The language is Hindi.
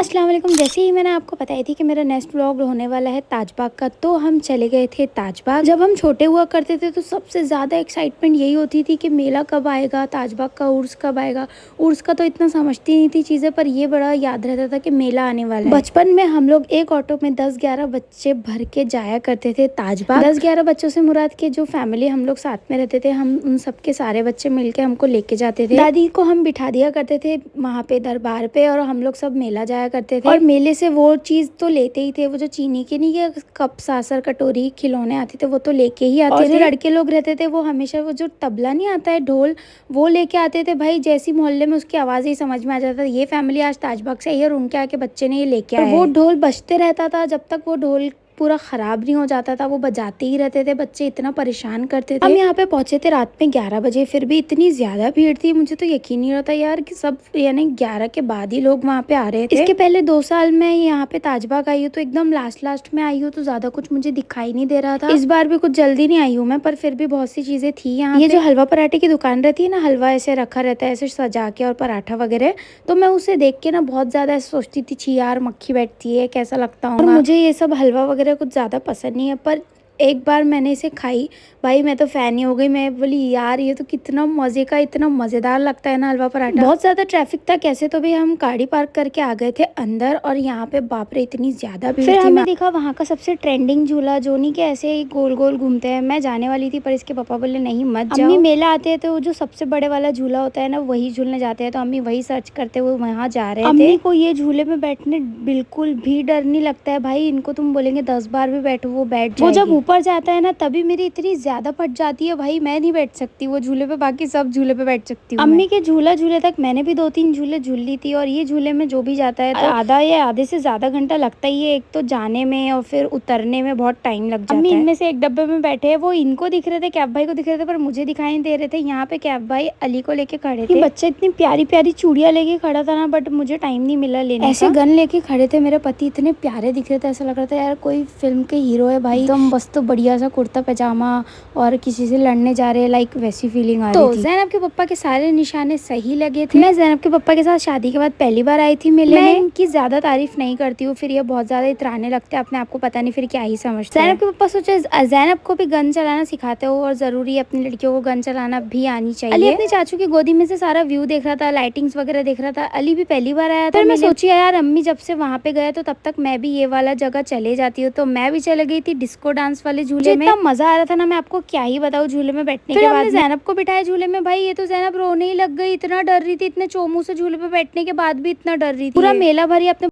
अस्सलाम वालेकुम। जैसे ही मैंने आपको बताई थी कि मेरा नेक्स्ट व्लॉग होने वाला है ताजबाग का, तो हम चले गए थे ताजबाग। जब हम छोटे हुआ करते थे तो सबसे ज़्यादा एक्साइटमेंट यही होती थी कि मेला कब आएगा, ताजबाग का उर्स कब आएगा। उर्स का तो इतना समझती नहीं थी चीज़ें, पर ये बड़ा याद रहता था कि मेला आने वाला है। बचपन में हम लोग एक ऑटो में 10-11 बच्चे भर के जाया करते थे ताजबाग। 10-11 बच्चों से मुराद के जो फैमिली हम लोग साथ में रहते थे, हम उन सबके सारे बच्चे मिलके हमको लेके जाते थे। दादी को हम बिठा दिया करते थे वहाँ पे दरबार पे, और हम लोग सब मेला जाया करते थे। और मेले से वो चीज तो लेते ही थे, वो जो चीनी के नहीं के कप, सासर, कटोरी, खिलौने आते थे, वो तो लेके ही आते थे। और जो लड़के लोग रहते थे वो हमेशा वो जो तबला नहीं आता है, ढोल, वो लेके आते थे। भाई जैसी मोहल्ले में उसकी आवाज ही समझ में आ जाता था ये फैमिली आज ताजबाग से आई है और उनके आके बच्चे ने ये लेके आए। वो ढोल बजते रहता था जब तक वो ढोल पूरा खराब नहीं हो जाता था, वो बजाते ही रहते थे। बच्चे इतना परेशान करते थे। हम यहाँ पे पहुंचे थे रात में 11 बजे, फिर भी इतनी ज्यादा भीड़ थी, मुझे तो यकीन नहीं होता यार कि सब यानी 11 के बाद ही लोग वहाँ पे आ रहे थे। इसके पहले 2 साल मैं यहाँ पे ताजबाग आई हूँ तो एकदम लास्ट में आई हूँ, तो ज्यादा कुछ मुझे दिखाई नहीं दे रहा था। इस बार भी कुछ जल्दी नहीं आई हूँ मैं, पर फिर भी बहुत सी चीजें थी यहाँ। ये जो हलवा पराठे की दुकान रहती है ना, हलवा ऐसे रखा रहता है ऐसे सजा के और पराठा वगैरह, तो मैं उसे देख के ना बहुत ज्यादा सोचती थी, छी यार मक्खी बैठती है, कैसा लगता होगा। और मुझे ये सब हलवा वगैरह कुछ ज्यादा पसंद नहीं है, पर एक बार मैंने इसे खाई, भाई मैं तो फैन ही हो गई। मैं बोली यार ये तो कितना मजे का, इतना मजेदार लगता है ना हलवा पराठा। बहुत ज्यादा ट्रैफिक था, कैसे तो भी हम गाड़ी पार्क करके आ गए थे अंदर, और यहाँ पे बाप रे इतनी ज्यादा भीड़ थी। फिर हमें दिखा वहाँ का सबसे ट्रेंडिंग झूला, जो नहीं के ऐसे ही गोल गोल घूमते हैं। मैं जाने वाली थी पर इसके पापा बोले नहीं मत जाओ। अम्मी मेला आते हैं तो जो सबसे बड़े वाला झूला होता है ना, वही झूलने जाते हैं, तो अम्मी वही सर्च करते हुए वहाँ जा रहे थे। अम्मी को ये झूले में बैठने बिल्कुल भी डर नहीं लगता है भाई, इनको तुम बोलेंगे 10 बार भी बैठो वो बैठ जाएगी। वो जब ऊपर जाता है ना तभी मेरी इतनी ज्यादा फट जाती है भाई, मैं नहीं बैठ सकती वो झूले पे, बाकी सब झूले पे बैठ सकती हूँ। अम्मी के झूला झूले तक मैंने भी 2-3 झूले झूल ली थी, और ये झूले में जो भी जाता है तो आधा या आधे से ज्यादा घंटा लगता ही है, एक तो जाने में और फिर उतरने में बहुत टाइम लग जाता है। अम्मी इनमें से एक डब्बे में बैठे हैं, वो इनको दिख रहे थे, कैब भाई को दिख रहे थे, पर मुझे दिखाई नहीं दे रहे थे। यहाँ पे कैब भाई अली को लेके खड़े थे। बच्चे इतनी प्यारी प्यारी चूड़ियां लेके खड़ा था ना, बट मुझे टाइम नहीं मिला लेने। ऐसे गन लेके खड़े थे मेरे पति, इतने प्यारे दिख रहे थे, ऐसा लग रहा था यार कोई फिल्म के हीरो है भाई, एकदम मस्त बढ़िया सा कुर्ता पैजामा और किसी से लड़ने जा रहे हैं, लाइक वैसी फीलिंग आ रही थी। तो ज़ैनब के पापा के सारे निशाने सही लगे थे। मैं ज़ैनब के पापा के साथ शादी के बाद पहली बार आई थी मेले में। मैं इनकी ज्यादा तारीफ नहीं करती हूँ, फिर ये बहुत ज्यादा इतराने लगते हैं अपने आप को, पता नहीं फिर क्या ही समझते हैं। ज़ैनब के पापा सोचे ज़ैनब को भी गन चलाना सिखाते हो, और जरूरी है अपनी लड़कियों को गन चलाना भी आनी चाहिए। अली अपने चाचू की गोदी में से सारा व्यू देख रहा था, लाइटिंग्स वगैरह देख रहा था। अली भी पहली बार आया था। फिर मैं सोची यार अम्मी जब से वहाँ पे गए तो तब तक मैं भी ये वाला जगह चले जाती हूँ, तो मैं भी चले गई थी डिस्को डांस वाले झूले में। इतना मजा आ रहा था ना, मैं आपको क्या ही बताऊं झूले में बैठने के बाद। ज़ैनब को बिठाया झूले में, भाई ये तो ज़ैनब रोने ही लग गई, इतना डर रही थी, इतने चोमू से झूले पे बैठने के बाद भी इतना डर रही थी। पूरा मेला भरी अपने